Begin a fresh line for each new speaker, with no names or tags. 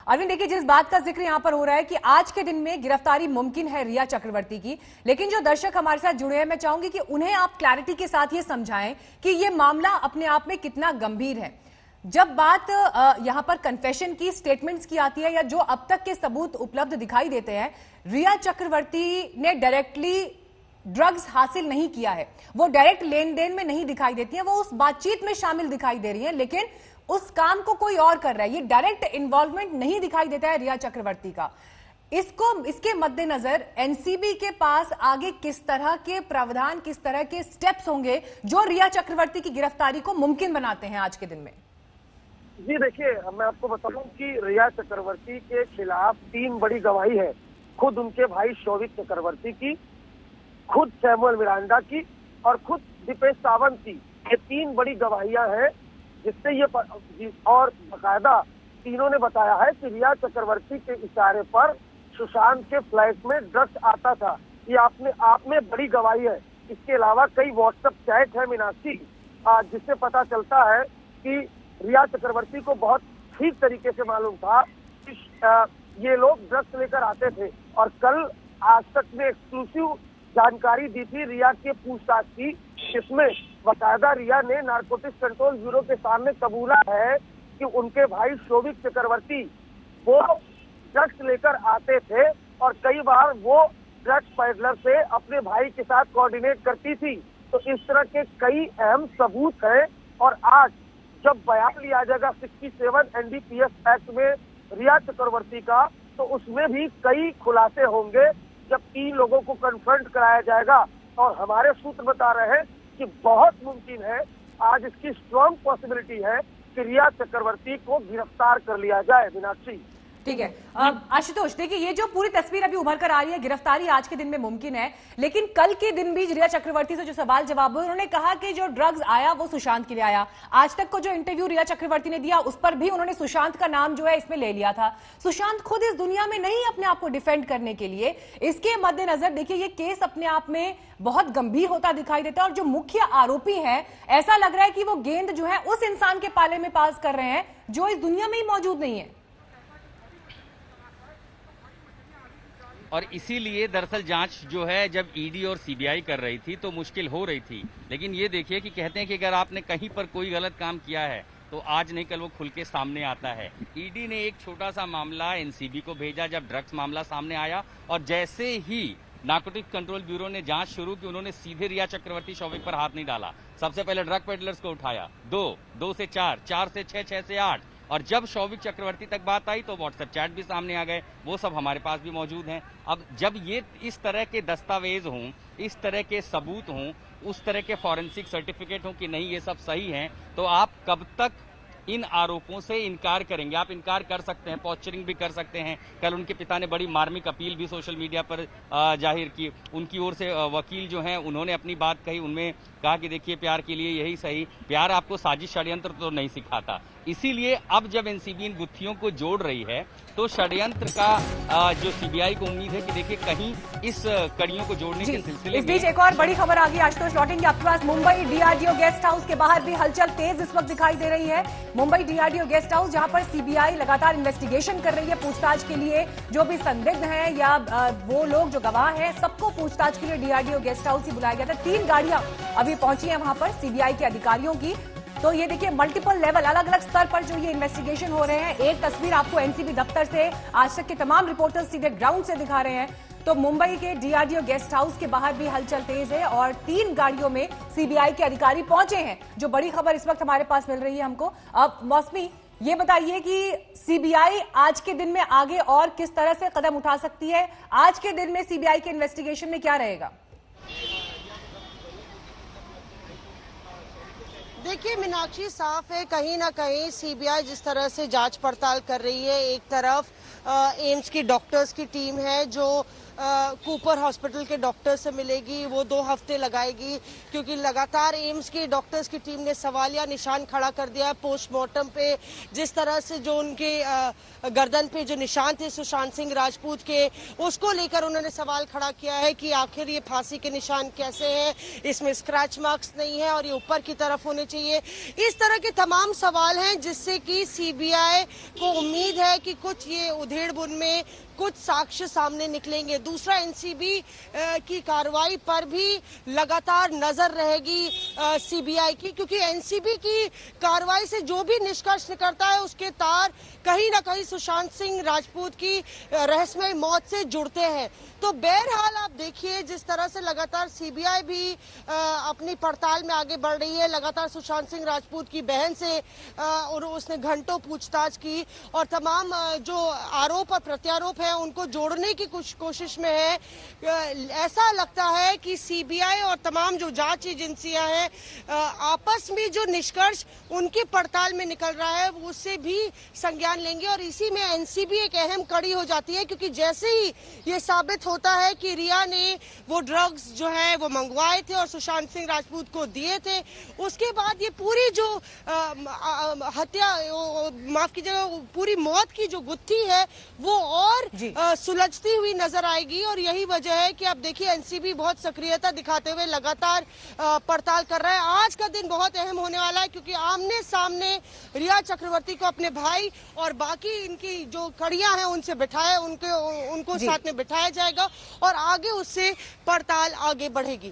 अरविंद, देखिए जिस बात का जिक्र यहाँ पर हो रहा है कि आज के दिन में गिरफ्तारी मुमकिन है रिया चक्रवर्ती की, लेकिन जो दर्शक हमारे साथ जुड़े हैं मैं चाहूंगी कि उन्हें आप क्लैरिटी के साथ ये समझाएं कि ये मामला अपने आप में कितना गंभीर है। जब बात यहाँ पर कन्फेशन की, स्टेटमेंट्स की आती है या जो अब तक के सबूत उपलब्ध दिखाई देते हैं, रिया चक्रवर्ती ने डायरेक्टली ड्रग्स हासिल नहीं किया है, वो डायरेक्ट लेन देन में नहीं दिखाई देती है, वो उस बातचीत में शामिल दिखाई दे रही है, लेकिन उस काम को कोई और कर रहा है। ये डायरेक्ट इन्वॉल्वमेंट नहीं दिखाई देता है रिया चक्रवर्ती का। इसके मद्देनजर एनसीबी के पास आगे किस तरह के प्रावधान, किस तरह के स्टेप्स होंगे जो रिया चक्रवर्ती की गिरफ्तारी को मुमकिन बनाते हैं आज के दिन में?
जी देखिए, मैं आपको बताऊं कि रिया चक्रवर्ती के खिलाफ 3 बड़ी गवाही है। खुद उनके भाई शौविक चक्रवर्ती की, खुद सैमुअल मिरांडा की और खुद दीपेश सावंत की। ये 3 बड़ी गवाहियां हैं जिससे ये और बाकायदा तीनों ने बताया है कि रिया चक्रवर्ती के इशारे पर सुशांत के फ्लैट में ड्रग्स आता था। ये आप में बड़ी गवाही है। इसके अलावा कई व्हाट्सएप चैट है मीनाक्षी, जिससे पता चलता है कि रिया चक्रवर्ती को बहुत ठीक तरीके से मालूम था कि ये लोग ड्रग्स लेकर आते थे। और कल आज तक ने एक्सक्लूसिव जानकारी दी थी रिया के पूछताछ की, जिसमें बाकायदा रिया ने नारकोटिक्स कंट्रोल ब्यूरो के सामने कबूला है कि उनके भाई शौविक चक्रवर्ती वो ड्रग्स लेकर आते थे और कई बार वो ड्रग्स पैडलर से अपने भाई के साथ कोऑर्डिनेट करती थी। तो इस तरह के कई अहम सबूत हैं और आज जब बयान लिया जाएगा 67 एनडीपीएस एक्ट में रिया चक्रवर्ती का, तो उसमें भी कई खुलासे होंगे जब 3 लोगों को कन्फ्रंट कराया जाएगा। और हमारे सूत्र बता रहे हैं कि बहुत मुमकिन है, आज इसकी स्ट्रॉन्ग पॉसिबिलिटी है कि रिया चक्रवर्ती को गिरफ्तार कर लिया जाए। मीनाक्षी,
ठीक है। आशुतोष, देखिए ये जो पूरी तस्वीर अभी उभर कर आ रही है, गिरफ्तारी आज के दिन में मुमकिन है, लेकिन कल के दिन भी रिया चक्रवर्ती से जो सवाल जवाब हुए, उन्होंने कहा कि जो ड्रग्स आया वो सुशांत के लिए आया। आज तक को जो इंटरव्यू रिया चक्रवर्ती ने दिया उस पर भी उन्होंने सुशांत का नाम जो है इसमें ले लिया था। सुशांत खुद इस दुनिया में नहीं अपने आप को डिफेंड करने के लिए। इसके मद्देनजर देखिए ये केस अपने आप में बहुत गंभीर होता दिखाई देता है और जो मुख्य आरोपी है, ऐसा लग रहा है कि वो गेंद जो है उस इंसान के पाले में पास कर रहे हैं जो इस दुनिया में ही मौजूद नहीं है।
और इसीलिए दरअसल जांच जो है जब ईडी और सीबीआई कर रही थी तो मुश्किल हो रही थी। लेकिन ये देखिए कि कहते हैं कि अगर आपने कहीं पर कोई गलत काम किया है तो आज नहीं कल वो खुल के सामने आता है। ईडी ने एक छोटा सा मामला एनसीबी को भेजा जब ड्रग्स मामला सामने आया, और जैसे ही नारकोटिक्स कंट्रोल ब्यूरो ने जांच शुरू की, उन्होंने सीधे रिया चक्रवर्ती शौविक पर हाथ नहीं डाला। सबसे पहले ड्रग पेडलर्स को उठाया, 2 से 4, 4 से 6, 6 से 8, और जब शौविक चक्रवर्ती तक बात आई तो व्हाट्सएप चैट भी सामने आ गए, वो सब हमारे पास भी मौजूद हैं। अब जब ये इस तरह के दस्तावेज हों, इस तरह के सबूत हों, उस तरह के फॉरेंसिक सर्टिफिकेट हों कि नहीं ये सब सही हैं, तो आप कब तक इन आरोपों से इनकार करेंगे? आप इनकार कर सकते हैं, पॉस्चरिंग भी कर सकते हैं। कल उनके पिता ने बड़ी मार्मिक अपील भी सोशल मीडिया पर जाहिर की। उनकी ओर से वकील जो हैं उन्होंने अपनी बात कही, उनमें कहा कि देखिए प्यार के लिए यही सही, प्यार आपको साजिश षड्यंत्र तो नहीं सिखाता। इसीलिए अब जब एनसीबी इन गुत्थियों को जोड़ रही है तो षड्यंत्र का जो सीबीआई को उम्मीद है कि देखिए कहीं इस कड़ियों को जोड़ने के सिलसिले में।
इस बीच एक और बड़ी खबर आ गई, आशुतोष लौटेंगे आपके पास। मुंबई डीआरडीओ गेस्ट हाउस के बाहर भी हलचल तेज इस वक्त दिखाई दे रही है। मुंबई डीआरडीओ गेस्ट हाउस, जहां पर सीबीआई लगातार इन्वेस्टिगेशन कर रही है, पूछताछ के लिए जो भी संदिग्ध हैं या वो लोग जो गवाह हैं सबको पूछताछ के लिए डीआरडीओ गेस्ट हाउस ही बुलाया गया था। 3 गाड़ियां अभी पहुंची हैं वहां पर सीबीआई के अधिकारियों की। तो ये देखिए मल्टीपल लेवल, अलग अलग स्तर पर जो ये इन्वेस्टिगेशन हो रहे हैं। एक तस्वीर आपको एनसीबी दफ्तर से आज तक के तमाम रिपोर्टर्स सीधे ग्राउंड से दिखा रहे हैं। तो मुंबई के डीआरडीओ गेस्ट हाउस के बाहर भी हलचल तेज है और 3 गाड़ियों में सीबीआई के अधिकारी पहुंचे हैं। जो बड़ी खबर इस वक्त हमारे पास मिल रही है हमको। अब मौसमी, ये बताइए कि सीबीआई आज के दिन में आगे और किस तरह से कदम उठा सकती है? आज के दिन में सीबीआई के इन्वेस्टिगेशन में क्या रहेगा?
देखिए मीनाक्षी, साफ है कहीं ना कहीं सीबीआई जिस तरह से जांच पड़ताल कर रही है, एक तरफ एम्स की डॉक्टर्स की टीम है जो कूपर हॉस्पिटल के डॉक्टर से मिलेगी, वो 2 हफ्ते लगाएगी क्योंकि लगातार एम्स की डॉक्टर्स की टीम ने सवालिया निशान खड़ा कर दिया है पोस्टमार्टम पे। जिस तरह से जो उनके गर्दन पे जो निशान थे सुशांत सिंह राजपूत के, उसको लेकर उन्होंने सवाल खड़ा किया है कि आखिर ये फांसी के निशान कैसे हैं, इसमें स्क्रैच मार्क्स नहीं है और ये ऊपर की तरफ होने चाहिए। इस तरह के तमाम सवाल हैं जिससे कि सीबीआई को उम्मीद है कि कुछ ये उधेड़-बुन में कुछ साक्ष्य सामने निकलेंगे। दूसरा, एनसीबी की कार्रवाई पर भी लगातार नजर रहेगी सीबीआई की, क्योंकि एनसीबी की कार्रवाई से जो भी निष्कर्ष निकलता है उसके तार कहीं ना कहीं सुशांत सिंह राजपूत की रहस्यमय मौत से जुड़ते हैं। तो बहरहाल आप देखिए जिस तरह से लगातार सीबीआई भी अपनी पड़ताल में आगे बढ़ रही है, लगातार सुशांत सिंह राजपूत की बहन से और उसने घंटों पूछताछ की और तमाम जो आरोप और प्रत्यारोप है उनको जोड़ने की कुछ कोशिश में है। ऐसा लगता है कि सीबीआई और तमाम जो जांच एजेंसियां हैं आपस में जो निष्कर्ष उनकी पड़ताल में निकल रहा है उससे भी संज्ञान लेंगे और इसी में एनसीबी एक अहम कड़ी हो जाती है, क्योंकि जैसे ही ये साबित होता है कि रिया ने वो ड्रग्स जो है वो मंगवाए थे और सुशांत सिंह राजपूत को दिए थे, उसके बाद ये पूरी जो हत्या माफ कीजिएगा पूरी मौत की जो गुत्थी है वो और सुलझती हुई नजर आएगी। और यही वजह है कि आप देखिए एनसीबी बहुत सक्रियता दिखाते हुए लगातार पड़ताल कर रहा है। आज का दिन बहुत अहम होने वाला है क्योंकि आमने सामने रिया चक्रवर्ती को अपने भाई और बाकी इनकी जो कड़ियां हैं उनसे बिठाया उनको साथ में बिठाया जाएगा और आगे उससे पड़ताल आगे बढ़ेगी।